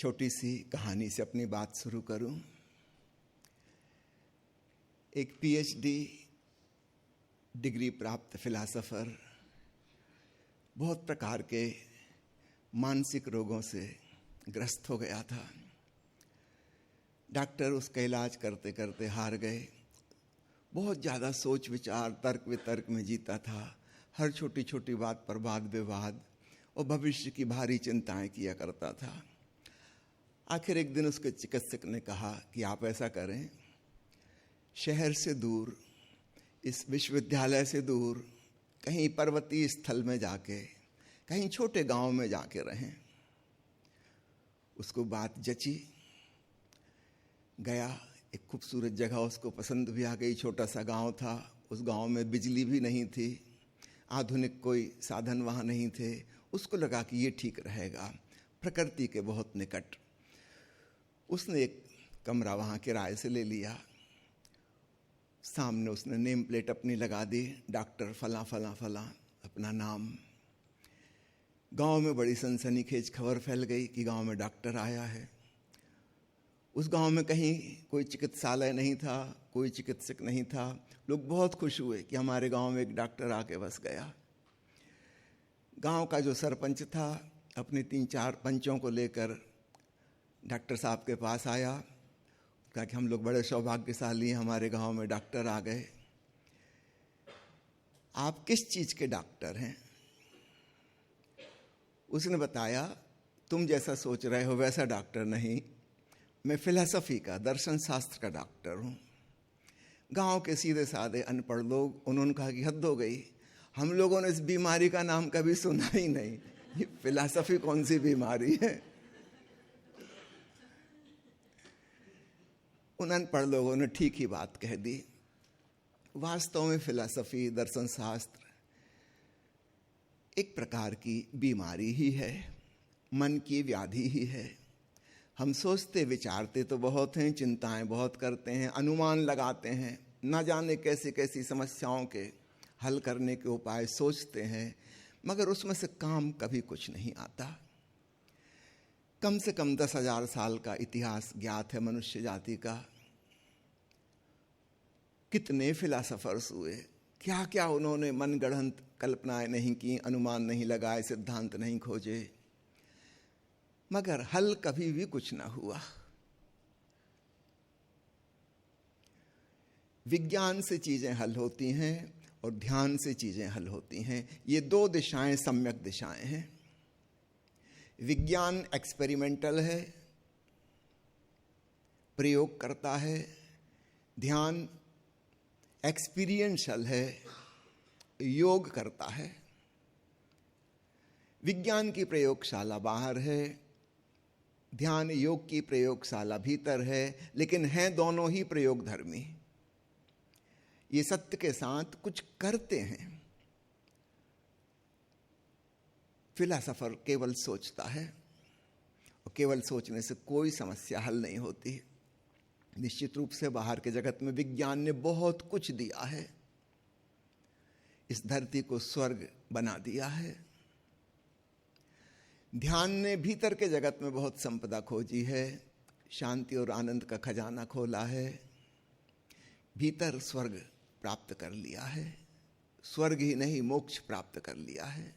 छोटी सी कहानी से अपनी बात शुरू करूं। एक पीएचडी डिग्री प्राप्त फिलॉसफर बहुत प्रकार के मानसिक रोगों से ग्रस्त हो गया था। डॉक्टर उसका इलाज करते करते हार गए। बहुत ज़्यादा सोच विचार तर्क वितर्क में जीता था। हर छोटी छोटी बात पर वाद विवाद और भविष्य की भारी चिंताएं किया करता था। आखिर एक दिन उसके चिकित्सक ने कहा कि आप ऐसा करें, शहर से दूर, इस विश्वविद्यालय से दूर, कहीं पर्वतीय स्थल में जाके, कहीं छोटे गांव में जाके रहें। उसको बात जची, गया। एक खूबसूरत जगह उसको पसंद भी आ गई। छोटा सा गांव था। उस गांव में बिजली भी नहीं थी, आधुनिक कोई साधन वहाँ नहीं थे। उसको लगा कि ये ठीक रहेगा, प्रकृति के बहुत निकट। उसने एक कमरा वहाँ किराए से ले लिया। सामने उसने नेम प्लेट अपनी लगा दी, डॉक्टर फला फला फला, अपना नाम। गांव में बड़ी सनसनीखेज खबर फैल गई कि गांव में डॉक्टर आया है। उस गांव में कहीं कोई चिकित्सालय नहीं था, कोई चिकित्सक नहीं था। लोग बहुत खुश हुए कि हमारे गांव में एक डॉक्टर आके बस गया। गांव का जो सरपंच था अपने 3-4 पंचों को लेकर डॉक्टर साहब के पास आया। कहा कि हम लोग बड़े सौभाग्यशाली हैं, हमारे गांव में डॉक्टर आ गए। आप किस चीज़ के डॉक्टर हैं? उसने बताया, तुम जैसा सोच रहे हो वैसा डॉक्टर नहीं, मैं फिलॉसफी का, दर्शन शास्त्र का डॉक्टर हूँ। गांव के सीधे साधे अनपढ़ लोग, उन्होंने कहा कि हद हो गई, हम लोगों ने इस बीमारी का नाम कभी सुना ही नहीं। ये फिलॉसफी कौन सी बीमारी है? उन अनपढ़ लोगों ने ठीक ही बात कह दी। वास्तव में फिलॉसफी, दर्शन शास्त्र एक प्रकार की बीमारी ही है, मन की व्याधि ही है। हम सोचते विचारते तो बहुत हैं, चिंताएं बहुत करते हैं, अनुमान लगाते हैं, न जाने कैसी कैसी समस्याओं के हल करने के उपाय सोचते हैं, मगर उसमें से काम कभी कुछ नहीं आता। कम से कम 10,000 साल का इतिहास ज्ञात है मनुष्य जाति का। कितने फिलॉसफर्स हुए, क्या क्या उन्होंने मनगढ़ंत कल्पनाएं नहीं की, अनुमान नहीं लगाए, सिद्धांत नहीं खोजे, मगर हल कभी भी कुछ ना हुआ। विज्ञान से चीजें हल होती हैं और ध्यान से चीजें हल होती हैं। ये 2 दिशाएं सम्यक दिशाएं हैं। विज्ञान एक्सपेरिमेंटल है, प्रयोग करता है। ध्यान एक्सपीरियंशियल है, योग करता है। विज्ञान की प्रयोगशाला बाहर है, ध्यान योग की प्रयोगशाला भीतर है, लेकिन हैं दोनों ही प्रयोगधर्मी। ये सत्य के साथ कुछ करते हैं। फिलॉसफर केवल सोचता है और केवल सोचने से कोई समस्या हल नहीं होती। निश्चित रूप से बाहर के जगत में विज्ञान ने बहुत कुछ दिया है, इस धरती को स्वर्ग बना दिया है। ध्यान ने भीतर के जगत में बहुत संपदा खोजी है, शांति और आनंद का खजाना खोला है, भीतर स्वर्ग प्राप्त कर लिया है। स्वर्ग ही नहीं, मोक्ष प्राप्त कर लिया है।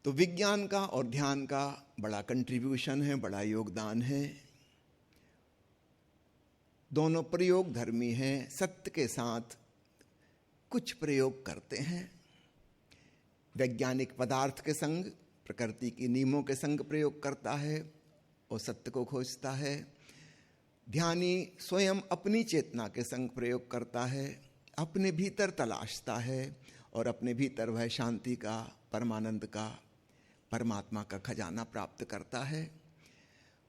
तो विज्ञान का और ध्यान का बड़ा कंट्रीब्यूशन है, बड़ा योगदान है। दोनों प्रयोग धर्मी हैं, सत्य के साथ कुछ प्रयोग करते हैं। वैज्ञानिक पदार्थ के संग, प्रकृति के नियमों के संग प्रयोग करता है और सत्य को खोजता है। ध्यानी स्वयं अपनी चेतना के संग प्रयोग करता है, अपने भीतर तलाशता है और अपने भीतर वह शांति का, परमानंद का, परमात्मा का खजाना प्राप्त करता है।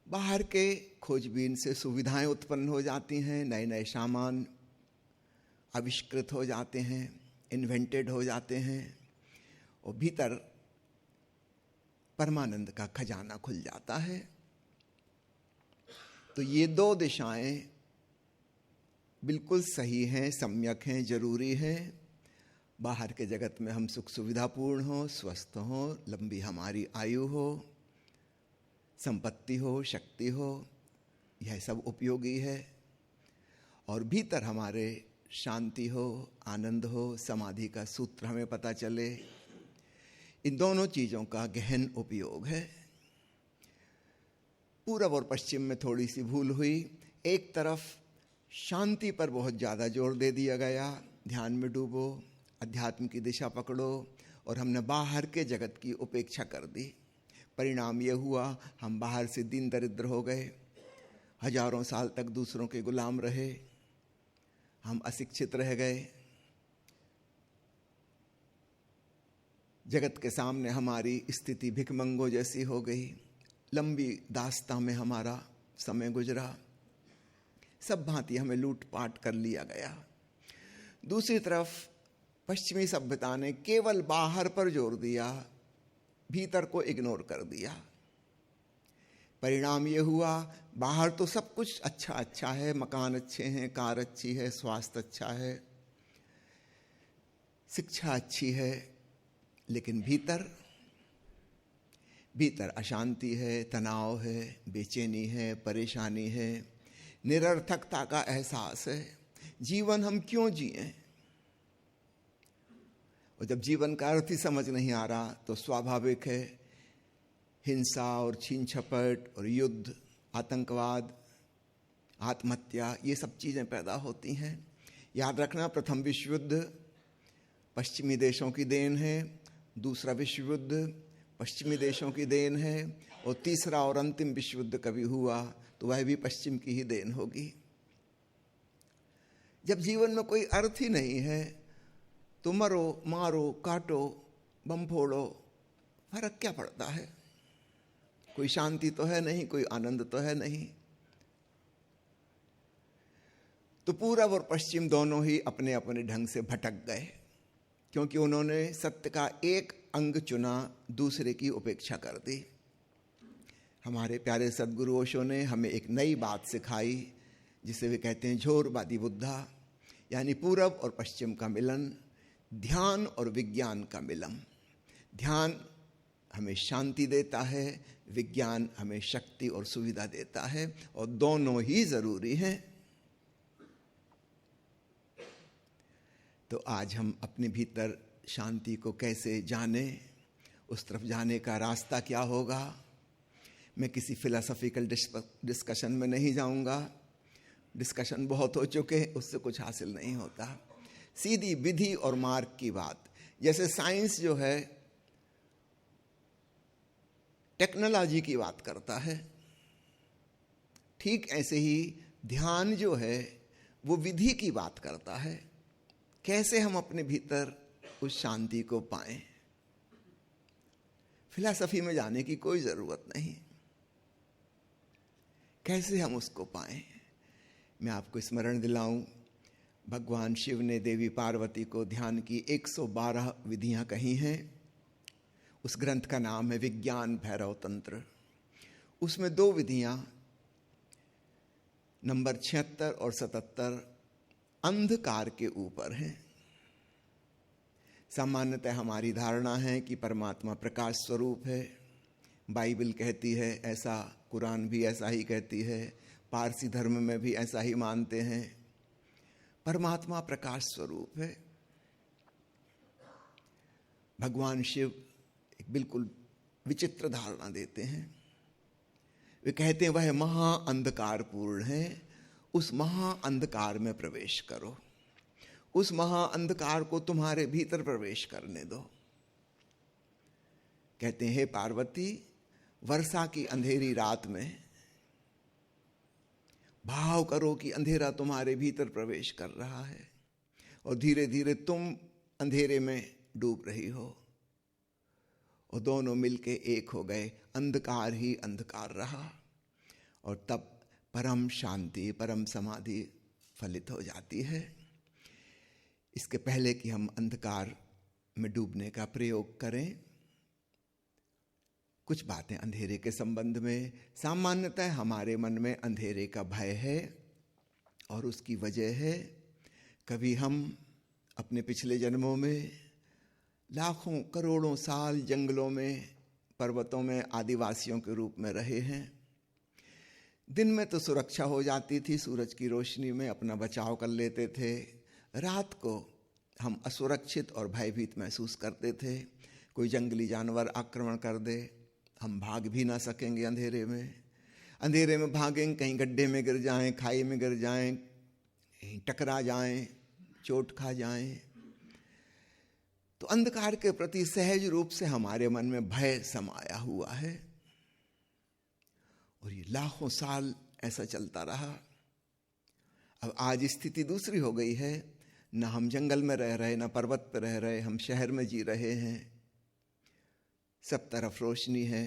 बाहर के खोजबीन से सुविधाएं उत्पन्न हो जाती हैं, नए नए सामान आविष्कृत हो जाते हैं, इन्वेंटेड हो जाते हैं और भीतर परमानंद का खजाना खुल जाता है। तो ये 2 दिशाएं बिल्कुल सही हैं, सम्यक हैं, जरूरी हैं। बाहर के जगत में हम सुख सुविधापूर्ण हो, स्वस्थ हो, लंबी हमारी आयु हो, संपत्ति हो, शक्ति हो, यह सब उपयोगी है। और भीतर हमारे शांति हो, आनंद हो, समाधि का सूत्र हमें पता चले, इन दोनों चीज़ों का गहन उपयोग है। पूरब और पश्चिम में थोड़ी सी भूल हुई। एक तरफ शांति पर बहुत ज़्यादा जोर दे दिया गया, ध्यान में डूबो, अध्यात्म की दिशा पकड़ो, और हमने बाहर के जगत की उपेक्षा कर दी। परिणाम ये हुआ, हम बाहर से दीन दरिद्र हो गए, हजारों साल तक दूसरों के गुलाम रहे, हम अशिक्षित रह गए, जगत के सामने हमारी स्थिति भिखमंगों जैसी हो गई, लंबी दास्तां में हमारा समय गुजरा, सब भांति हमें लूटपाट कर लिया गया। दूसरी तरफ पश्चिमी सभ्यता ने केवल बाहर पर जोर दिया, भीतर को इग्नोर कर दिया। परिणाम ये हुआ, बाहर तो सब कुछ अच्छा अच्छा है, मकान अच्छे हैं, कार अच्छी है, स्वास्थ्य अच्छा है, शिक्षा अच्छी है, लेकिन भीतर अशांति है, तनाव है, बेचैनी है, परेशानी है, निरर्थकता का एहसास है। जीवन हम क्यों जिएं? और जब जीवन का अर्थ ही समझ नहीं आ रहा तो स्वाभाविक है हिंसा और छीन झपट और युद्ध, आतंकवाद, आत्महत्या, ये सब चीज़ें पैदा होती हैं। याद रखना, प्रथम विश्व युद्ध पश्चिमी देशों की देन है, दूसरा विश्व युद्ध पश्चिमी देशों की देन है, और तीसरा और अंतिम विश्व युद्ध कभी हुआ तो वह भी पश्चिम की ही देन होगी। जब जीवन में कोई अर्थ ही नहीं है तो मरो, मारो, काटो, बम फोड़ो, फर्क क्या पड़ता है? कोई शांति तो है नहीं, कोई आनंद तो है नहीं। तो पूरब और पश्चिम दोनों ही अपने अपने ढंग से भटक गए, क्योंकि उन्होंने सत्य का एक अंग चुना, दूसरे की उपेक्षा कर दी। हमारे प्यारे सद्गुरु ओशो ने हमें एक नई बात सिखाई, जिसे वे कहते हैं झोरवादी बुद्धा, यानी पूरब और पश्चिम का मिलन, ध्यान और विज्ञान का मिलन। ध्यान हमें शांति देता है, विज्ञान हमें शक्ति और सुविधा देता है, और दोनों ही जरूरी हैं। तो आज हम अपने भीतर शांति को कैसे जाने, उस तरफ जाने का रास्ता क्या होगा। मैं किसी फिलोसॉफिकल डिस्कशन में नहीं जाऊंगा, डिस्कशन बहुत हो चुके हैं, उससे कुछ हासिल नहीं होता। सीधी विधि और मार्ग की बात, जैसे साइंस जो है टेक्नोलॉजी की बात करता है, ठीक ऐसे ही ध्यान जो है वो विधि की बात करता है, कैसे हम अपने भीतर उस शांति को पाएं। फिलॉसफी में जाने की कोई जरूरत नहीं, कैसे हम उसको पाएं। मैं आपको स्मरण दिलाऊं, भगवान शिव ने देवी पार्वती को ध्यान की 112 विधियां कही हैं। उस ग्रंथ का नाम है विज्ञान भैरव तंत्र। उसमें 2 विधियां नंबर 76 और 77 अंधकार के ऊपर हैं। सामान्यतः हमारी धारणा है कि परमात्मा प्रकाश स्वरूप है, बाइबल कहती है ऐसा, कुरान भी ऐसा ही कहती है, पारसी धर्म में भी ऐसा ही मानते हैं, परमात्मा प्रकाश स्वरूप है। भगवान शिव एक बिल्कुल विचित्र धारणा देते हैं। वे कहते हैं वह महा अंधकार पूर्ण है, उस महा अंधकार में प्रवेश करो, उस महा अंधकार को तुम्हारे भीतर प्रवेश करने दो। कहते हैं हे पार्वती, वर्षा की अंधेरी रात में भाव करो कि अंधेरा तुम्हारे भीतर प्रवेश कर रहा है और धीरे धीरे तुम अंधेरे में डूब रही हो, और दोनों मिलके एक हो गए, अंधकार ही अंधकार रहा, और तब परम शांति, परम समाधि फलित हो जाती है। इसके पहले कि हम अंधकार में डूबने का प्रयोग करें, कुछ बातें अंधेरे के संबंध में। सामान्यतः हमारे मन में अंधेरे का भय है, और उसकी वजह है कभी हम अपने पिछले जन्मों में लाखों करोड़ों साल जंगलों में पर्वतों में आदिवासियों के रूप में रहे हैं। दिन में तो सुरक्षा हो जाती थी, सूरज की रोशनी में अपना बचाव कर लेते थे। रात को हम असुरक्षित और भयभीत महसूस करते थे। कोई जंगली जानवर आक्रमण कर दे, हम भाग भी ना सकेंगे अंधेरे में। अंधेरे में भागेंगे, कहीं गड्ढे में गिर जाएं, खाई में गिर जाएं, कहीं टकरा जाएं, चोट खा जाएं। तो अंधकार के प्रति सहज रूप से हमारे मन में भय समाया हुआ है और ये लाखों साल ऐसा चलता रहा। अब आज स्थिति दूसरी हो गई है। न हम जंगल में रह रहे, न पर्वत पर रह रहे, हम शहर में जी रहे हैं। सब तरफ रोशनी है,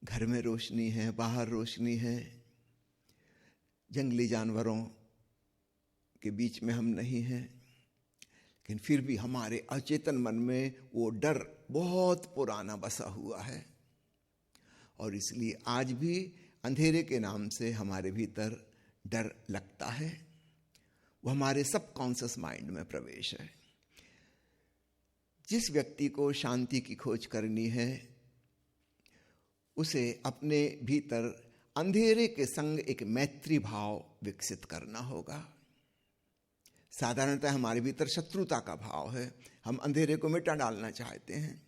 घर में रोशनी है, बाहर रोशनी है। जंगली जानवरों के बीच में हम नहीं हैं, लेकिन फिर भी हमारे अचेतन मन में वो डर बहुत पुराना बसा हुआ है और इसलिए आज भी अंधेरे के नाम से हमारे भीतर डर लगता है। वो हमारे सबकॉन्शियस माइंड में प्रवेश है। जिस व्यक्ति को शांति की खोज करनी है उसे अपने भीतर अंधेरे के संग एक मैत्री भाव विकसित करना होगा। साधारणतः हमारे भीतर शत्रुता का भाव है, हम अंधेरे को मिटा डालना चाहते हैं।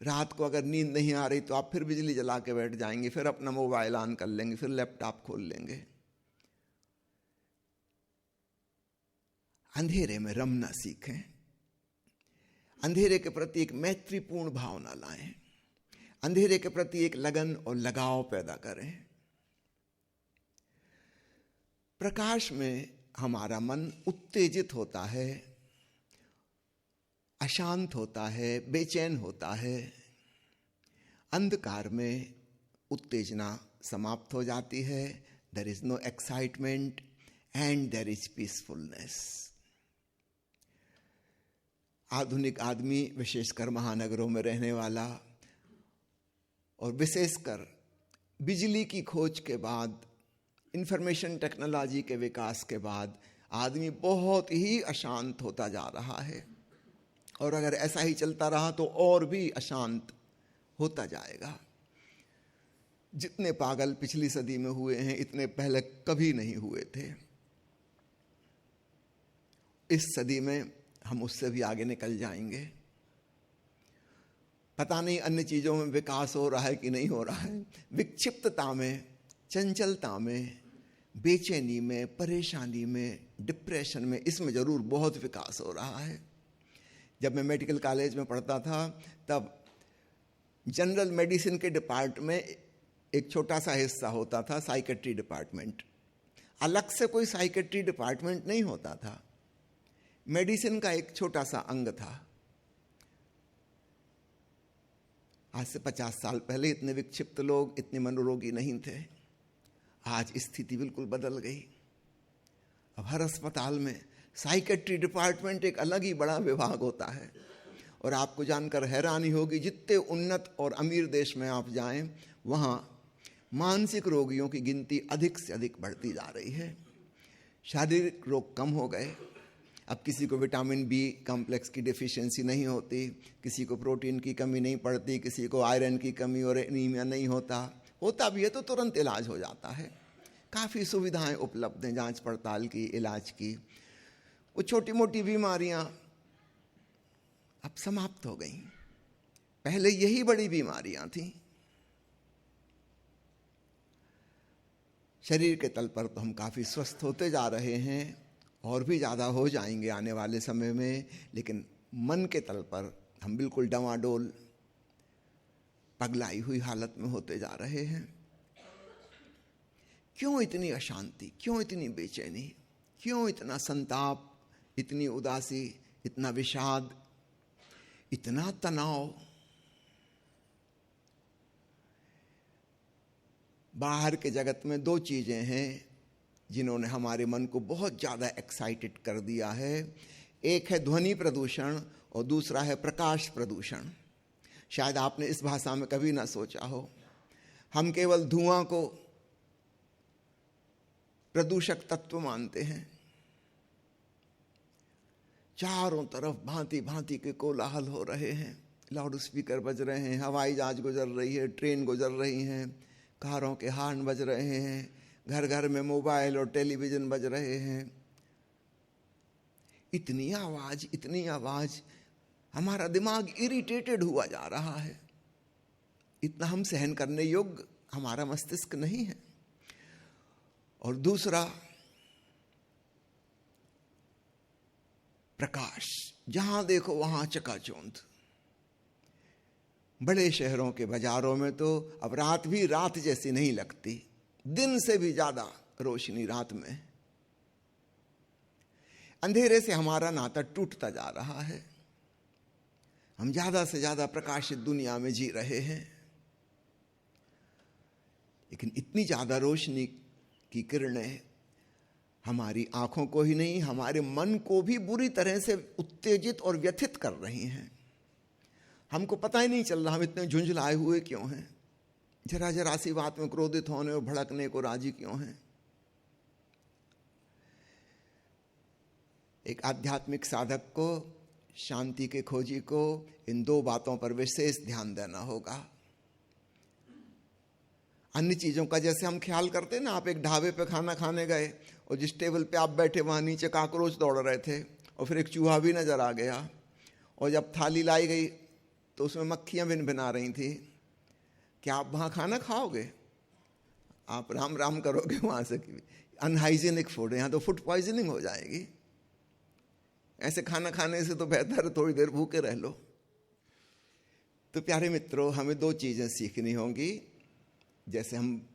रात को अगर नींद नहीं आ रही तो आप फिर बिजली जला के बैठ जाएंगे, फिर अपना मोबाइल ऑन कर लेंगे, फिर लैपटॉप खोल लेंगे। अंधेरे में रमना सीखें, अंधेरे के प्रति एक मैत्रीपूर्ण भावना लाएं, अंधेरे के प्रति एक लगन और लगाव पैदा करें। प्रकाश में हमारा मन उत्तेजित होता है, अशांत होता है, बेचैन होता है। अंधकार में उत्तेजना समाप्त हो जाती है। There is no excitement and there is peacefulness. आधुनिक आदमी, विशेषकर महानगरों में रहने वाला और विशेषकर बिजली की खोज के बाद, इंफॉर्मेशन टेक्नोलॉजी के विकास के बाद आदमी बहुत ही अशांत होता जा रहा है और अगर ऐसा ही चलता रहा तो और भी अशांत होता जाएगा। जितने पागल पिछली सदी में हुए हैं इतने पहले कभी नहीं हुए थे। इस सदी में हम उससे भी आगे निकल जाएंगे। पता नहीं अन्य चीजों में विकास हो रहा है कि नहीं हो रहा है। विक्षिप्तता में, चंचलता में, बेचैनी में, परेशानी में, डिप्रेशन में, इसमें जरूर बहुत विकास हो रहा है। जब मैं मेडिकल कॉलेज में पढ़ता था तब जनरल मेडिसिन के डिपार्टमेंट में एक छोटा सा हिस्सा होता था साइकेट्री डिपार्टमेंट। अलग से कोई साइकेट्री डिपार्टमेंट नहीं होता था, मेडिसिन का एक छोटा सा अंग था। आज से 50 साल पहले इतने विक्षिप्त लोग, इतने मनोरोगी नहीं थे। आज स्थिति बिल्कुल बदल गई। अब हर अस्पताल में साइकेट्री डिपार्टमेंट एक अलग ही बड़ा विभाग होता है और आपको जानकर हैरानी होगी, जितने उन्नत और अमीर देश में आप जाएं वहाँ मानसिक रोगियों की गिनती अधिक से अधिक बढ़ती जा रही है। शारीरिक रोग कम हो गए। अब किसी को विटामिन बी कॉम्प्लेक्स की डेफिशिएंसी नहीं होती, किसी को प्रोटीन की कमी नहीं पड़ती, किसी को आयरन की कमी और एनीमिया नहीं होता भी है तो तुरंत इलाज हो जाता है। काफ़ी सुविधाएं उपलब्ध हैं जांच पड़ताल की, इलाज की। वो छोटी मोटी बीमारियां अब समाप्त हो गई। पहले यही बड़ी बीमारियां थीं। शरीर के तल पर तो हम काफ़ी स्वस्थ होते जा रहे हैं और भी ज़्यादा हो जाएंगे आने वाले समय में, लेकिन मन के तल पर हम बिल्कुल डवाडोल, पगलाई हुई हालत में होते जा रहे हैं। क्यों इतनी अशांति, क्यों इतनी बेचैनी, क्यों इतना संताप, इतनी उदासी, इतना विषाद, इतना तनाव? बाहर के जगत में दो चीजें हैं जिन्होंने हमारे मन को बहुत ज़्यादा एक्साइटेड कर दिया है। एक है ध्वनि प्रदूषण और दूसरा है प्रकाश प्रदूषण। शायद आपने इस भाषा में कभी ना सोचा हो। हम केवल धुआं को प्रदूषक तत्व मानते हैं। चारों तरफ भांति भांति के कोलाहल हो रहे हैं, लाउड स्पीकर बज रहे हैं, हवाई जहाज गुजर रही है, ट्रेन गुजर रही हैं, कारों के हॉर्न बज रहे हैं, घर घर में मोबाइल और टेलीविज़न बज रहे हैं। इतनी आवाज़, हमारा दिमाग इरिटेटेड हुआ जा रहा है। इतना हम सहन करने योग्य हमारा मस्तिष्क नहीं है। और दूसरा, प्रकाश, जहां देखो वहां चकाचौंध। बड़े शहरों के बाजारों में तो अब रात भी रात जैसी नहीं लगती, दिन से भी ज्यादा रोशनी रात में। अंधेरे से हमारा नाता टूटता जा रहा है। हम ज्यादा से ज्यादा प्रकाशित दुनिया में जी रहे हैं, लेकिन इतनी ज्यादा रोशनी की किरणें हमारी आंखों को ही नहीं, हमारे मन को भी बुरी तरह से उत्तेजित और व्यथित कर रही हैं। हमको पता ही नहीं चल रहा हम इतने झुंझलाए हुए क्यों हैं, जरा जरा सी बात में क्रोधित होने और भड़कने को राजी क्यों हैं। एक आध्यात्मिक साधक को, शांति के खोजी को इन दो बातों पर विशेष ध्यान देना होगा। अन्य चीजों का जैसे हम ख्याल करते हैं ना, आप एक ढाबे पे खाना खाने गए और जिस टेबल पे आप बैठे वहां नीचे काकरोच दौड़ रहे थे और फिर एक चूहा भी नजर आ गया, और जब थाली लाई गई तो उसमें मक्खियां भिनभिना रही थी। क्या आप वहां खाना खाओगे? आप राम राम करोगे वहां से। अनहाइजीनिक फूड है, यहां तो फूड पॉइजनिंग हो जाएगी। ऐसे खाना खाने से तो बेहतर थोड़ी देर भूखे रह लो। तो प्यारे मित्रों, हमें दो चीजें सीखनी होंगी। जैसे हम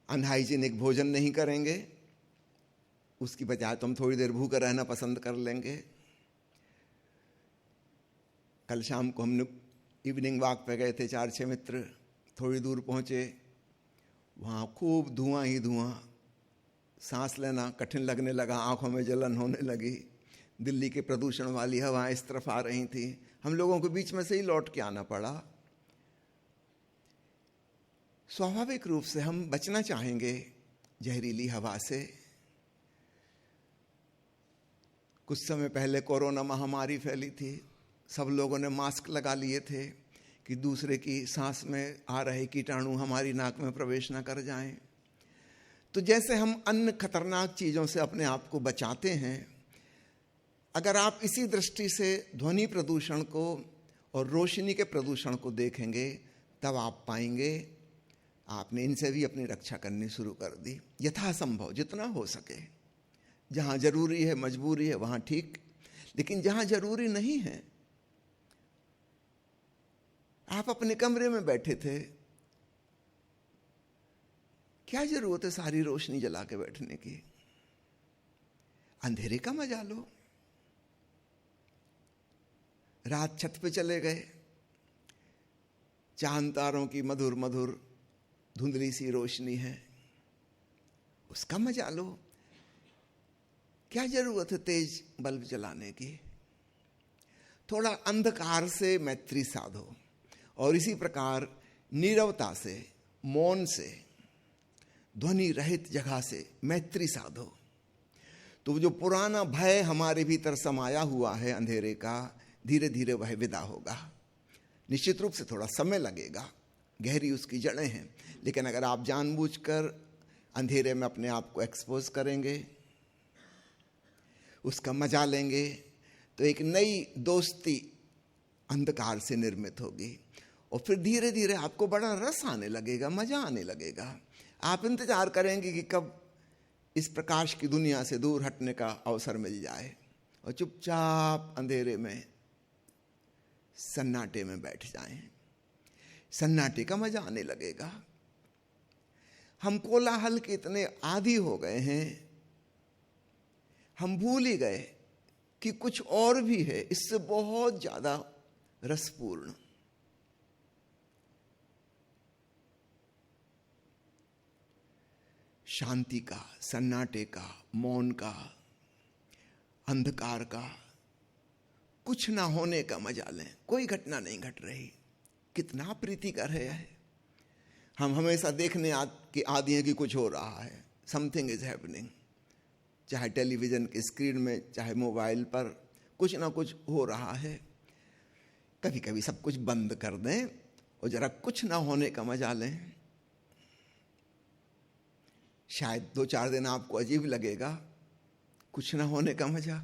अनहाइजीनिक भोजन नहीं करेंगे, उसकी बजाय तो हम थोड़ी देर भूखे रहना पसंद कर लेंगे। कल शाम को हम इवनिंग वॉक पे गए थे, 4-6 मित्र। थोड़ी दूर पहुंचे, वहाँ खूब धुआं ही धुआं, सांस लेना कठिन लगने लगा, आंखों में जलन होने लगी। दिल्ली के प्रदूषण वाली हवाएं इस तरफ आ रही थी। हम लोगों को बीच में से ही लौट के आना पड़ा। स्वाभाविक रूप से हम बचना चाहेंगे जहरीली हवा से। कुछ समय पहले कोरोना महामारी फैली थी, सब लोगों ने मास्क लगा लिए थे कि दूसरे की सांस में आ रहे कीटाणु हमारी नाक में प्रवेश न कर जाएं। तो जैसे हम अन्य खतरनाक चीजों से अपने आप को बचाते हैं, अगर आप इसी दृष्टि से ध्वनि प्रदूषण को और रोशनी के प्रदूषण को देखेंगे, तब आप पाएंगे आपने इनसे भी अपनी रक्षा करनी शुरू कर दी। यथासंभव जितना हो सके, जहां जरूरी है, मजबूरी है, वहां ठीक, लेकिन जहां जरूरी नहीं है, आप अपने कमरे में बैठे थे, क्या जरूरत है सारी रोशनी जला के बैठने की? अंधेरे का मजा लो। रात छत पे चले गए, चांद तारों की मधुर मधुर धुंधली सी रोशनी है, उसका मजा लो। क्या जरूरत है तेज बल्ब जलाने की? थोड़ा अंधकार से मैत्री साधो, और इसी प्रकार नीरवता से, मौन से, ध्वनि रहित जगह से मैत्री साधो। तो जो पुराना भय हमारे भीतर समाया हुआ है अंधेरे का, धीरे धीरे वह विदा होगा। निश्चित रूप से थोड़ा समय लगेगा, गहरी उसकी जड़ें हैं, लेकिन अगर आप जानबूझकर अंधेरे में अपने आप को एक्सपोज करेंगे, उसका मजा लेंगे, तो एक नई दोस्ती अंधकार से निर्मित होगी। और फिर धीरे धीरे आपको बड़ा रस आने लगेगा, मजा आने लगेगा। आप इंतजार करेंगे कि कब इस प्रकाश की दुनिया से दूर हटने का अवसर मिल जाए, और चुपचाप अंधेरे में सन्नाटे में बैठ जाएं। सन्नाटे का मजा आने लगेगा। हम कोलाहल के इतने आदी हो गए हैं, हम भूल ही गए कि कुछ और भी है इससे बहुत ज्यादा रसपूर्ण। शांति का, सन्नाटे का, मौन का, अंधकार का, कुछ ना होने का मजा लें। कोई घटना नहीं घट रही, कितना प्रीतिकर है। हम हमेशा देखने के आदी हैं कि कुछ हो रहा है, समथिंग इज हैपनिंग। चाहे टेलीविजन की स्क्रीन में, चाहे मोबाइल पर, कुछ ना कुछ हो रहा है। कभी कभी सब कुछ बंद कर दें और जरा कुछ ना होने का मजा लें। शायद 2-4 दिन आपको अजीब लगेगा कुछ ना होने का मजा,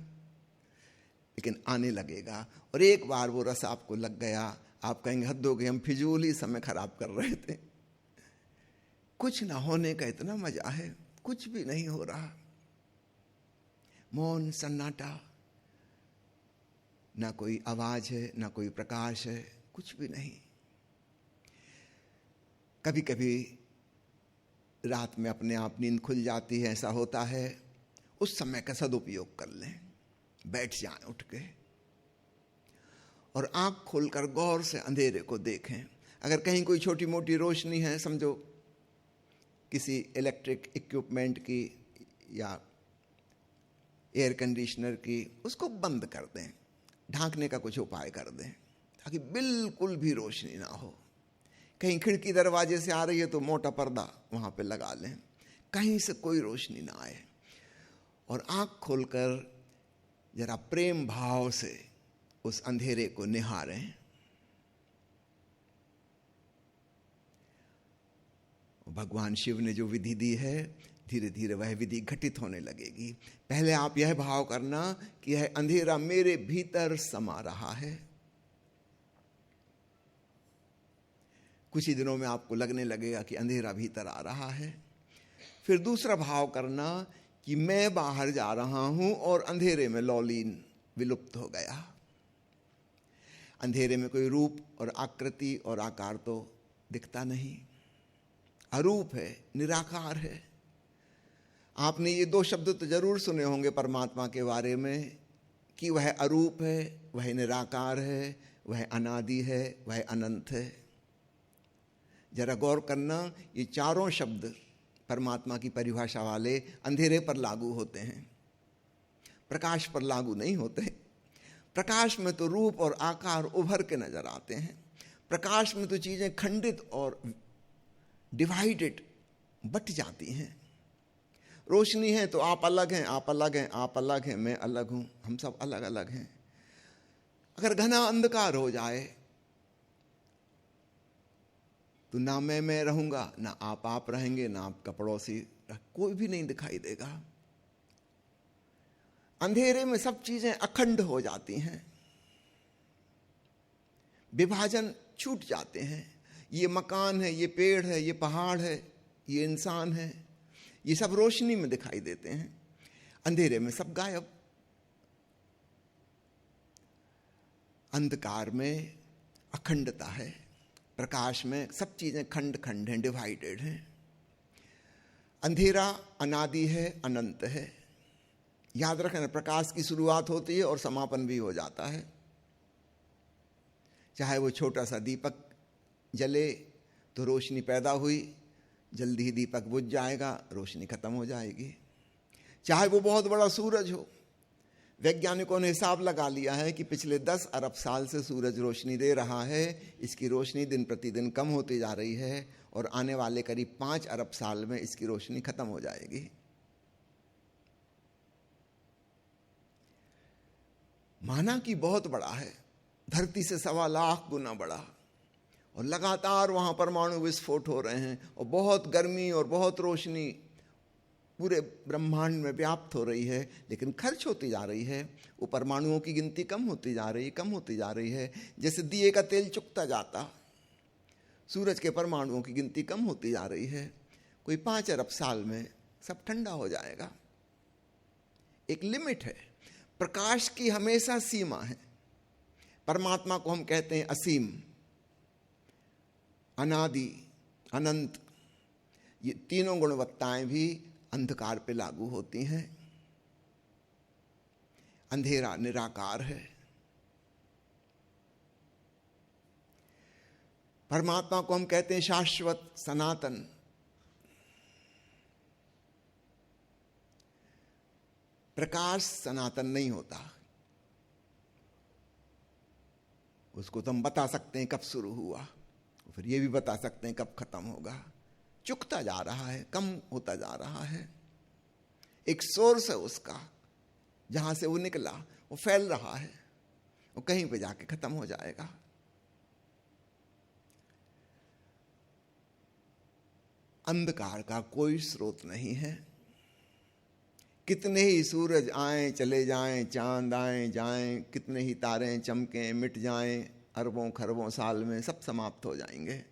लेकिन आने लगेगा। और एक बार वो रस आपको लग गया, आप कहेंगे हद हो गई, हम फिजूल ही समय खराब कर रहे थे। कुछ ना होने का इतना मजा है, कुछ भी नहीं हो रहा, मौन सन्नाटा, ना कोई आवाज है ना कोई प्रकाश है, कुछ भी नहीं। कभी कभी रात में अपने आप नींद खुल जाती है, ऐसा होता है, उस समय का सदुपयोग कर लें, बैठ जाएं उठ के और आंख खोलकर गौर से अंधेरे को देखें। अगर कहीं कोई छोटी मोटी रोशनी है, समझो किसी इलेक्ट्रिक इक्विपमेंट की या एयर कंडीशनर की, उसको बंद कर दें, ढांकने का कुछ उपाय कर दें ताकि बिल्कुल भी रोशनी ना हो। कहीं खिड़की दरवाजे से आ रही है तो मोटा पर्दा वहां पे लगा लें, कहीं से कोई रोशनी ना आए। और आंख खोलकर जरा प्रेम भाव से उस अंधेरे को निहारें। भगवान शिव ने जो विधि दी है, धीरे धीरे वह विधि घटित होने लगेगी। पहले आप यह भाव करना कि यह अंधेरा मेरे भीतर समा रहा है। कुछ ही दिनों में आपको लगने लगेगा कि अंधेरा भीतर आ रहा है। फिर दूसरा भाव करना कि मैं बाहर जा रहा हूं और अंधेरे में लौलीन विलुप्त हो गया। अंधेरे में कोई रूप और आकृति और आकार तो दिखता नहीं, अरूप है, निराकार है। आपने ये 2 शब्द तो जरूर सुने होंगे परमात्मा के बारे में कि वह अरूप है, वह निराकार है, वह अनादि है, वह अनंत है। जरा गौर करना, ये चारों शब्द परमात्मा की परिभाषा वाले अंधेरे पर लागू होते हैं, प्रकाश पर लागू नहीं होते। प्रकाश में तो रूप और आकार उभर के नजर आते हैं, प्रकाश में तो चीजें खंडित और डिवाइडेड बट जाती हैं। रोशनी है तो आप अलग हैं, आप अलग हैं, आप अलग हैं, मैं अलग हूं, हम सब अलग अलग हैं। अगर घना अंधकार हो जाए तो ना मैं रहूंगा, ना आप रहेंगे, ना आपका पड़ोसी, कोई भी नहीं दिखाई देगा। अंधेरे में सब चीजें अखंड हो जाती हैं, विभाजन छूट जाते हैं। ये मकान है, ये पेड़ है, ये पहाड़ है, ये इंसान है, ये सब रोशनी में दिखाई देते हैं, अंधेरे में सब गायब। अंधकार में अखंडता है, प्रकाश में सब चीजें खंड खंड हैं, डिवाइडेड हैं। अंधेरा अनादि है, अनंत है। याद रखना, प्रकाश की शुरुआत होती है और समापन भी हो जाता है। चाहे वो छोटा सा दीपक जले तो रोशनी पैदा हुई, जल्दी ही दीपक बुझ जाएगा, रोशनी खत्म हो जाएगी। चाहे वो बहुत बड़ा सूरज हो, वैज्ञानिकों ने हिसाब लगा लिया है कि पिछले 10 अरब साल से सूरज रोशनी दे रहा है, इसकी रोशनी दिन प्रतिदिन कम होती जा रही है और आने वाले करीब 5 अरब साल में इसकी रोशनी खत्म हो जाएगी। माना कि बहुत बड़ा है, धरती से 1.25 लाख गुना बड़ा, और लगातार वहां परमाणु विस्फोट हो रहे हैं और बहुत गर्मी और बहुत रोशनी पूरे ब्रह्मांड में व्याप्त हो रही है, लेकिन खर्च होती जा रही है। वो परमाणुओं की गिनती कम होती जा रही, कम होती जा रही है। जैसे दिए का तेल चुकता जाता, सूरज के परमाणुओं की गिनती कम होती जा रही है। कोई 5 अरब साल में सब ठंडा हो जाएगा। एक लिमिट है, प्रकाश की हमेशा सीमा है। परमात्मा को हम कहते हैं असीम, अनादि, अनंत। ये तीनों गुणवत्ताएं भी अंधकार पे लागू होती हैं। अंधेरा निराकार है, परमात्मा को हम कहते हैं शाश्वत, सनातन। प्रकाश सनातन नहीं होता, उसको तो हम बता सकते हैं कब शुरू हुआ, फिर ये भी बता सकते हैं कब खत्म होगा। चुकता जा रहा है, कम होता जा रहा है। एक सोर्स है उसका, जहां से वो निकला, वो फैल रहा है, वो कहीं पे जाके खत्म हो जाएगा। अंधकार का कोई स्रोत नहीं है। कितने ही सूरज आए चले जाएं, चांद आए जाएं, कितने ही तारे चमकें मिट जाएं, अरबों खरबों साल में सब समाप्त हो जाएंगे।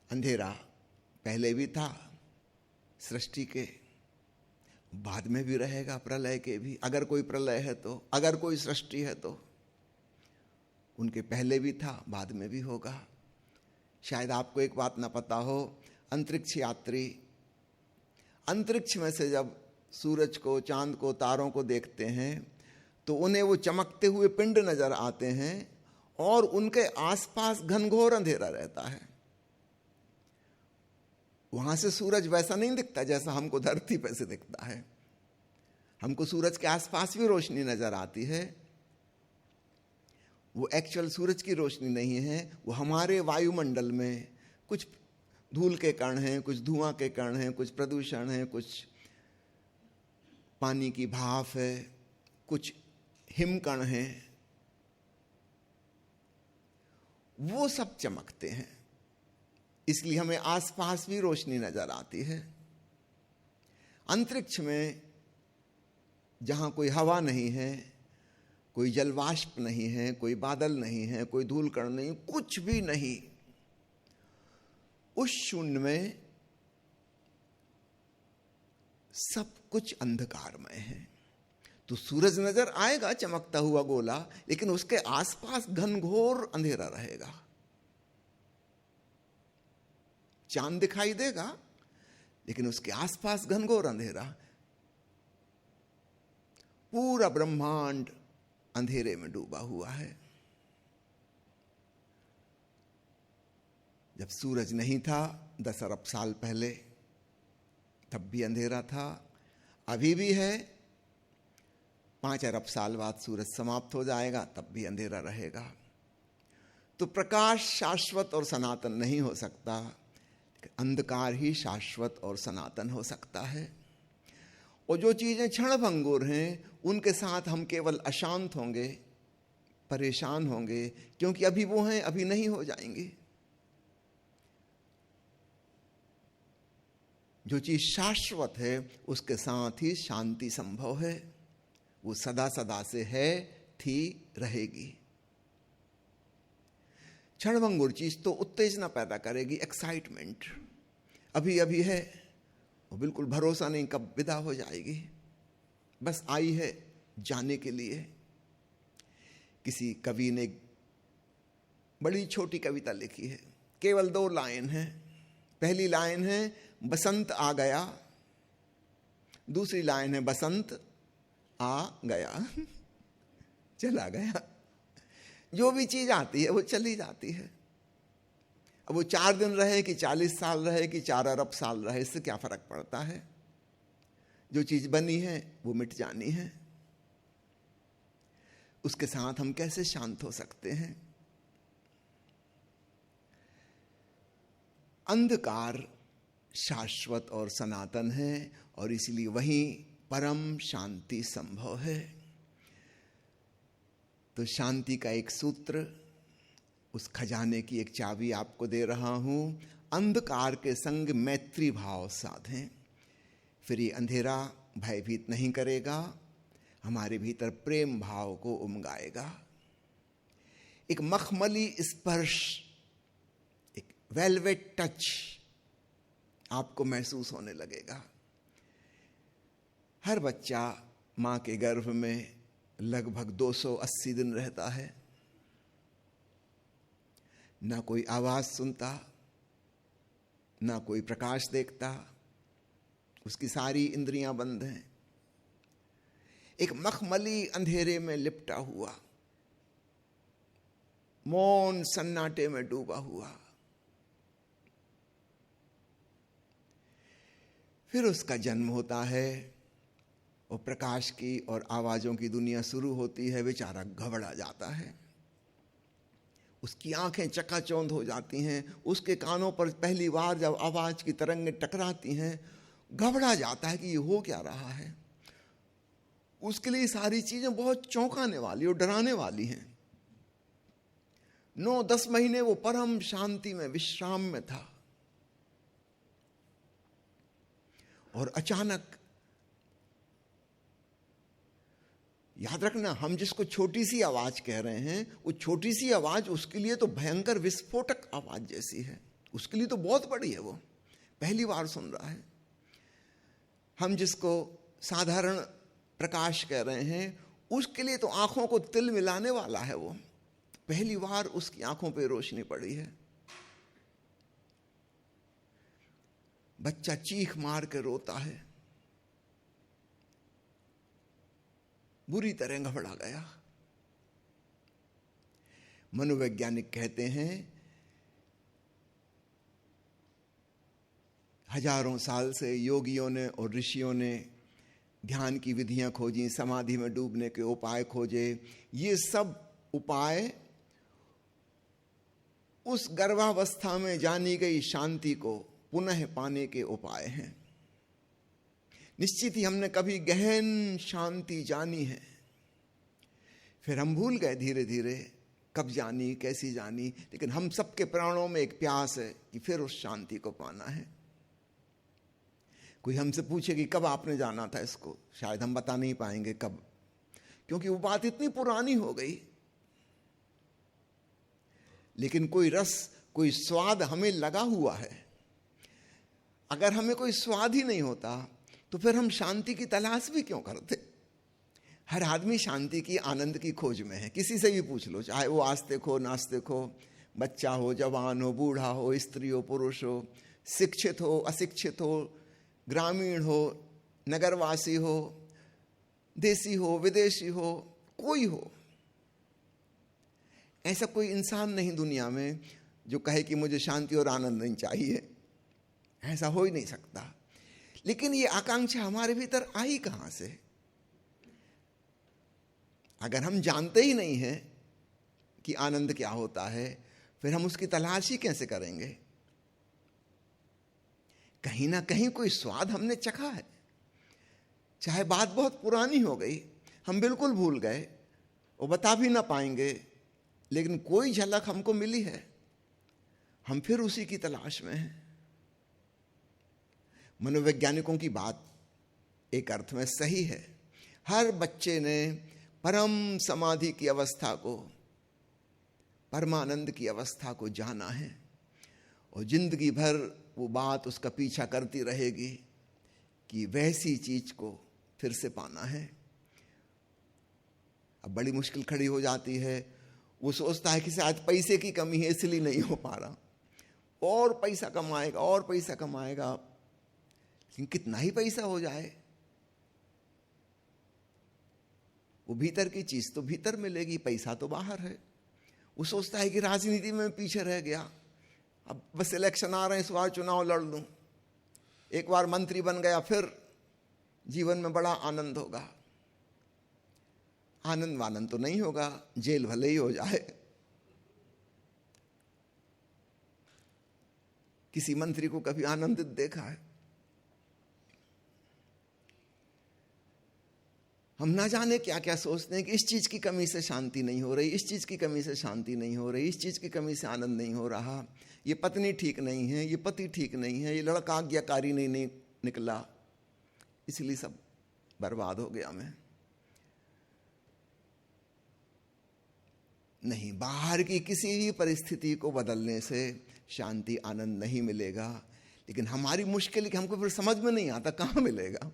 अंधेरा पहले भी था सृष्टि के, बाद में भी रहेगा, प्रलय के भी। अगर कोई प्रलय है तो, अगर कोई सृष्टि है तो उनके पहले भी था, बाद में भी होगा। शायद आपको एक बात ना पता हो, अंतरिक्ष यात्री अंतरिक्ष में से जब सूरज को, चांद को, तारों को देखते हैं तो उन्हें वो चमकते हुए पिंड नजर आते हैं और उनके आसपास घनघोर अंधेरा रहता है। वहां से सूरज वैसा नहीं दिखता जैसा हमको धरती पे से दिखता है। हमको सूरज के आसपास भी रोशनी नजर आती है, वो एक्चुअल सूरज की रोशनी नहीं है, वो हमारे वायुमंडल में कुछ धूल के कण हैं, कुछ धुआं के कण हैं, कुछ प्रदूषण है, कुछ पानी की भाप है, कुछ हिमकण हैं, वो सब चमकते हैं, इसलिए हमें आसपास भी रोशनी नजर आती है। अंतरिक्ष में जहां कोई हवा नहीं है, कोई जलवाष्प नहीं है, कोई बादल नहीं है, कोई धूल कण नहीं, कुछ भी नहीं, उस शून्य में सब कुछ अंधकारमय है। तो सूरज नजर आएगा चमकता हुआ गोला, लेकिन उसके आसपास घनघोर अंधेरा रहेगा। चांद दिखाई देगा लेकिन उसके आसपास घनघोर अंधेरा। पूरा ब्रह्मांड अंधेरे में डूबा हुआ है। जब सूरज नहीं था 10 अरब साल पहले, तब भी अंधेरा था, अभी भी है। 5 अरब साल बाद सूरज समाप्त हो जाएगा, तब भी अंधेरा रहेगा। तो प्रकाश शाश्वत और सनातन नहीं हो सकता, अंधकार ही शाश्वत और सनातन हो सकता है। और जो चीजें क्षणभंगुर हैं, उनके साथ हम केवल अशांत होंगे, परेशान होंगे, क्योंकि अभी वो हैं, अभी नहीं हो जाएंगी। जो चीज शाश्वत है उसके साथ ही शांति संभव है, वो सदा सदा से है, थी, रहेगी। क्षणभंगुर चीज तो उत्तेजना पैदा करेगी, एक्साइटमेंट, अभी अभी है, वो बिल्कुल भरोसा नहीं कब विदा हो जाएगी, बस आई है जाने के लिए। किसी कवि ने बड़ी छोटी कविता लिखी है, केवल 2 लाइन है। पहली लाइन है बसंत आ गया, दूसरी लाइन है बसंत आ गया, चला गया। जो भी चीज आती है वो चली जाती है। अब वो 4 दिन रहे कि 40 साल रहे कि 4 अरब साल रहे, इससे क्या फर्क पड़ता है। जो चीज बनी है वो मिट जानी है, उसके साथ हम कैसे शांत हो सकते हैं। अंधकार शाश्वत और सनातन है और इसलिए वहीं परम शांति संभव है। तो शांति का एक सूत्र, उस खजाने की एक चाबी आपको दे रहा हूं। अंधकार के संग मैत्री भाव साधें, फिर ये अंधेरा भयभीत नहीं करेगा, हमारे भीतर प्रेम भाव को उमगाएगा। एक मखमली स्पर्श, एक वेलवेट टच आपको महसूस होने लगेगा। हर बच्चा मां के गर्भ में लगभग 280 दिन रहता है, ना कोई आवाज सुनता, ना कोई प्रकाश देखता, उसकी सारी इंद्रियां बंद हैं। एक मखमली अंधेरे में लिपटा हुआ, मौन सन्नाटे में डूबा हुआ। फिर उसका जन्म होता है और प्रकाश की और आवाजों की दुनिया शुरू होती है। बेचारा घबरा जाता है, उसकी आंखें चकाचौंध हो जाती हैं, उसके कानों पर पहली बार जब आवाज की तरंगें टकराती हैं, घबरा जाता है कि ये हो क्या रहा है। उसके लिए सारी चीजें बहुत चौंकाने वाली और डराने वाली हैं। 9-10 महीने वो परम शांति में, विश्राम में था, और अचानक, याद रखना, हम जिसको छोटी सी आवाज कह रहे हैं, वो छोटी सी आवाज उसके लिए तो भयंकर विस्फोटक आवाज जैसी है, उसके लिए तो बहुत बड़ी है, वो पहली बार सुन रहा है। हम जिसको साधारण प्रकाश कह रहे हैं, उसके लिए तो आंखों को तिल मिलाने वाला है, वो पहली बार उसकी आंखों पे रोशनी पड़ी है। बच्चा चीख मार के रोता है, बुरी तरह घबरा गया। मनोवैज्ञानिक कहते हैं हजारों साल से योगियों ने और ऋषियों ने ध्यान की विधियां खोजी, समाधि में डूबने के उपाय खोजे। ये सब उपाय उस गर्भावस्था में जानी गई शांति को पुनः पाने के उपाय हैं। निश्चित ही हमने कभी गहन शांति जानी है, फिर हम भूल गए धीरे धीरे कब जानी, कैसी जानी, लेकिन हम सबके प्राणों में एक प्यास है कि फिर उस शांति को पाना है। कोई हमसे पूछे कि कब आपने जाना था इसको, शायद हम बता नहीं पाएंगे कब, क्योंकि वो बात इतनी पुरानी हो गई। लेकिन कोई रस, कोई स्वाद हमें लगा हुआ है। अगर हमें कोई स्वाद ही नहीं होता तो फिर हम शांति की तलाश भी क्यों करते। हर आदमी शांति की, आनंद की खोज में है। किसी से भी पूछ लो, चाहे वो आस्तिक हो, नास्तिक हो, बच्चा हो, जवान हो, बूढ़ा हो, स्त्री हो, पुरुष हो, शिक्षित हो, अशिक्षित हो, ग्रामीण हो, नगरवासी हो, देसी हो, विदेशी हो, कोई हो, ऐसा कोई इंसान नहीं दुनिया में जो कहे कि मुझे शांति और आनंद नहीं चाहिए। ऐसा हो ही नहीं सकता। लेकिन ये आकांक्षा हमारे भीतर आई कहां से? अगर हम जानते ही नहीं हैं कि आनंद क्या होता है, फिर हम उसकी तलाश ही कैसे करेंगे? कहीं ना कहीं कोई स्वाद हमने चखा है, चाहे बात बहुत पुरानी हो गई, हम बिल्कुल भूल गए, वो बता भी ना पाएंगे, लेकिन कोई झलक हमको मिली है, हम फिर उसी की तलाश में हैं। मनोवैज्ञानिकों की बात एक अर्थ में सही है। हर बच्चे ने परम समाधि की अवस्था को, परमानंद की अवस्था को जाना है, और जिंदगी भर वो बात उसका पीछा करती रहेगी कि वैसी चीज को फिर से पाना है। अब बड़ी मुश्किल खड़ी हो जाती है। वो सोचता है कि शायद पैसे की कमी है इसलिए नहीं हो पा रहा, और पैसा कमाएगा और पैसा कमाएगा, लेकिन कितना ही पैसा हो जाए, वो भीतर की चीज तो भीतर मिलेगी, पैसा तो बाहर है। वो सोचता है कि राजनीति में पीछे रह गया, अब बस इलेक्शन आ रहे हैं, इस बार चुनाव लड़ लूं, एक बार मंत्री बन गया, फिर जीवन में बड़ा आनंद होगा। आनंद वानंद तो नहीं होगा, जेल भले ही हो जाए। किसी मंत्री को कभी आनंदित देखा है? हम ना जाने क्या क्या सोचते हैं कि इस चीज की कमी से शांति नहीं हो रही, इस चीज की कमी से शांति नहीं हो रही, इस चीज की कमी से आनंद नहीं हो रहा, ये पत्नी ठीक नहीं है, ये पति ठीक नहीं है, ये लड़का आज्ञाकारी नहीं निकला, इसलिए सब बर्बाद हो गया मैं। नहीं, बाहर की किसी भी परिस्थिति को बदलने से शांति, आनंद नहीं मिलेगा। लेकिन हमारी मुश्किल है कि हमको फिर समझ में नहीं आता कहाँ मिलेगा।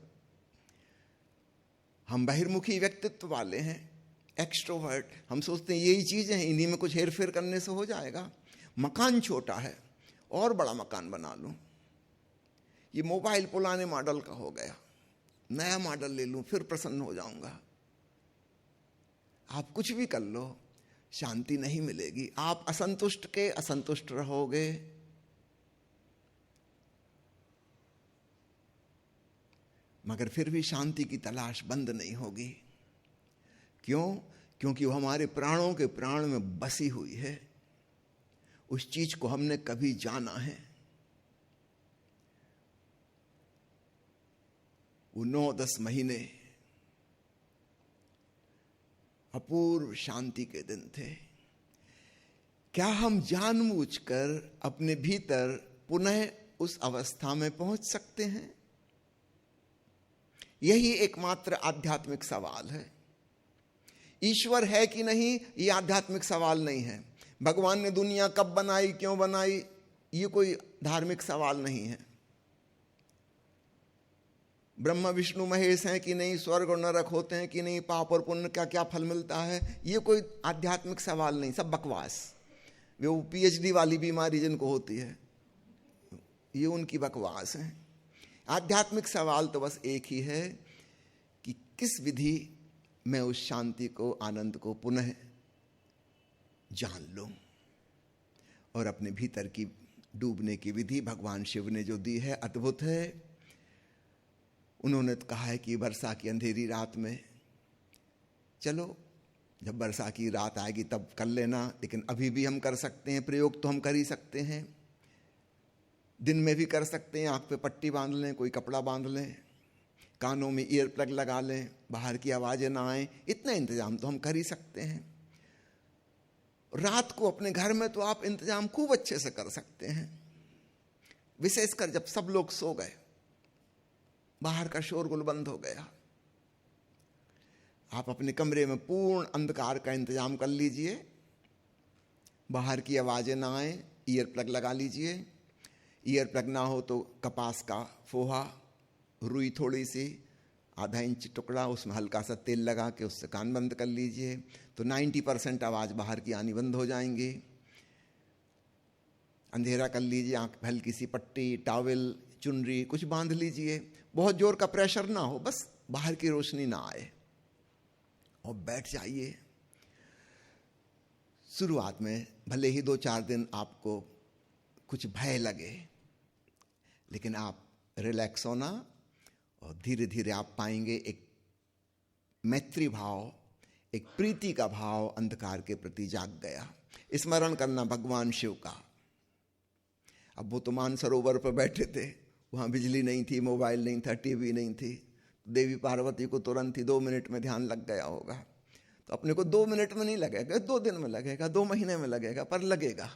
हम बहिर्मुखी व्यक्तित्व वाले हैं, एक्सट्रोवर्ट। हम सोचते हैं यही चीजें हैं, इन्हीं में कुछ हेर फेर करने से हो जाएगा। मकान छोटा है और बड़ा मकान बना लूं, ये मोबाइल पुराने मॉडल का हो गया, नया मॉडल ले लूं, फिर प्रसन्न हो जाऊंगा। आप कुछ भी कर लो, शांति नहीं मिलेगी। आप असंतुष्ट के असंतुष्ट रहोगे। मगर फिर भी शांति की तलाश बंद नहीं होगी। क्यों? क्योंकि वो हमारे प्राणों के प्राण में बसी हुई है। उस चीज को हमने कभी जाना है। वो 9-10 महीने अपूर्व शांति के दिन थे। क्या हम जानबूझकर अपने भीतर पुनः उस अवस्था में पहुंच सकते हैं? यही एकमात्र आध्यात्मिक सवाल है। ईश्वर है कि नहीं, ये आध्यात्मिक सवाल नहीं है। भगवान ने दुनिया कब बनाई, क्यों बनाई, ये कोई धार्मिक सवाल नहीं है। ब्रह्मा विष्णु महेश हैं कि नहीं, स्वर्ग और नरक होते हैं कि नहीं, पाप और पुण्य का क्या फल मिलता है, ये कोई आध्यात्मिक सवाल नहीं, सब बकवास। वो पीएचडी वाली बीमारी जिनको होती है, ये उनकी बकवास है। आध्यात्मिक सवाल तो बस एक ही है कि किस विधि मैं उस शांति को, आनंद को पुनः जान लूं। और अपने भीतर की डूबने की विधि भगवान शिव ने जो दी है अद्भुत है। उन्होंने तो कहा है कि वर्षा की अंधेरी रात में, चलो जब वर्षा की रात आएगी तब कर लेना, लेकिन अभी भी हम कर सकते हैं प्रयोग, तो हम कर ही सकते हैं। दिन में भी कर सकते हैं, आँख पे पट्टी बांध लें, कोई कपड़ा बांध लें, कानों में ईयर प्लग लगा लें, बाहर की आवाज़ें ना आए, इतना इंतजाम तो हम कर ही सकते हैं। रात को अपने घर में तो आप इंतजाम खूब अच्छे से कर सकते हैं, विशेषकर जब सब लोग सो गए, बाहर का शोरगुल बंद हो गया, आप अपने कमरे में पूर्ण अंधकार का इंतजाम कर लीजिए, बाहर की आवाज़ें ना आए, ईयर प्लग लगा लीजिए। ईयर प्लग ना हो तो कपास का फोहा, रुई थोड़ी सी, आधा इंच टुकड़ा, उसमें हल्का सा तेल लगा के उससे कान बंद कर लीजिए, तो 90% आवाज़ बाहर की आनी बंद हो जाएंगी। अंधेरा कर लीजिए, आँख पे हल्की सी पट्टी, टॉवेल, चुनरी कुछ बांध लीजिए, बहुत जोर का प्रेशर ना हो, बस बाहर की रोशनी ना आए, और बैठ जाइए। शुरुआत में भले ही 2-4 दिन आपको कुछ भय लगे, लेकिन आप रिलैक्स होना, और धीरे धीरे आप पाएंगे एक मैत्री भाव, एक प्रीति का भाव अंधकार के प्रति जाग गया। स्मरण करना भगवान शिव का। अब वो तो मानसरोवर पर बैठे थे, वहाँ बिजली नहीं थी, मोबाइल नहीं था, टीवी नहीं थी, देवी पार्वती को तुरंत ही 2 मिनट में ध्यान लग गया होगा। तो अपने को 2 मिनट में नहीं लगेगा, 2 दिन में लगेगा, 2 महीने में लगेगा, पर लगेगा।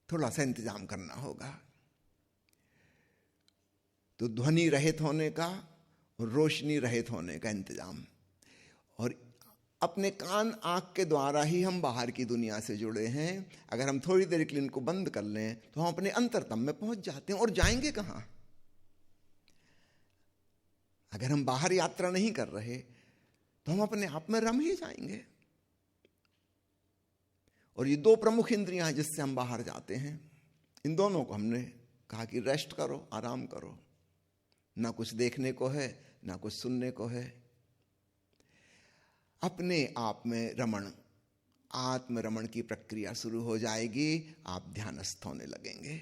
थोड़ा सा इंतजाम करना होगा। तो ध्वनि रहित होने का, रोशनी रहित होने का इंतजाम, और अपने कान आँख के द्वारा ही हम बाहर की दुनिया से जुड़े हैं। अगर हम थोड़ी देर के लिए इनको बंद कर लें तो हम अपने अंतरतम में पहुंच जाते हैं। और जाएंगे कहाँ? अगर हम बाहर यात्रा नहीं कर रहे तो हम अपने आप में रम ही जाएंगे। और ये 2 प्रमुख इंद्रियां हैं जिससे हम बाहर जाते हैं। इन दोनों को हमने कहा कि रेस्ट करो, आराम करो। ना कुछ देखने को है, ना कुछ सुनने को है। अपने आप में रमण, आत्म रमण की प्रक्रिया शुरू हो जाएगी, आप ध्यानस्थ होने लगेंगे।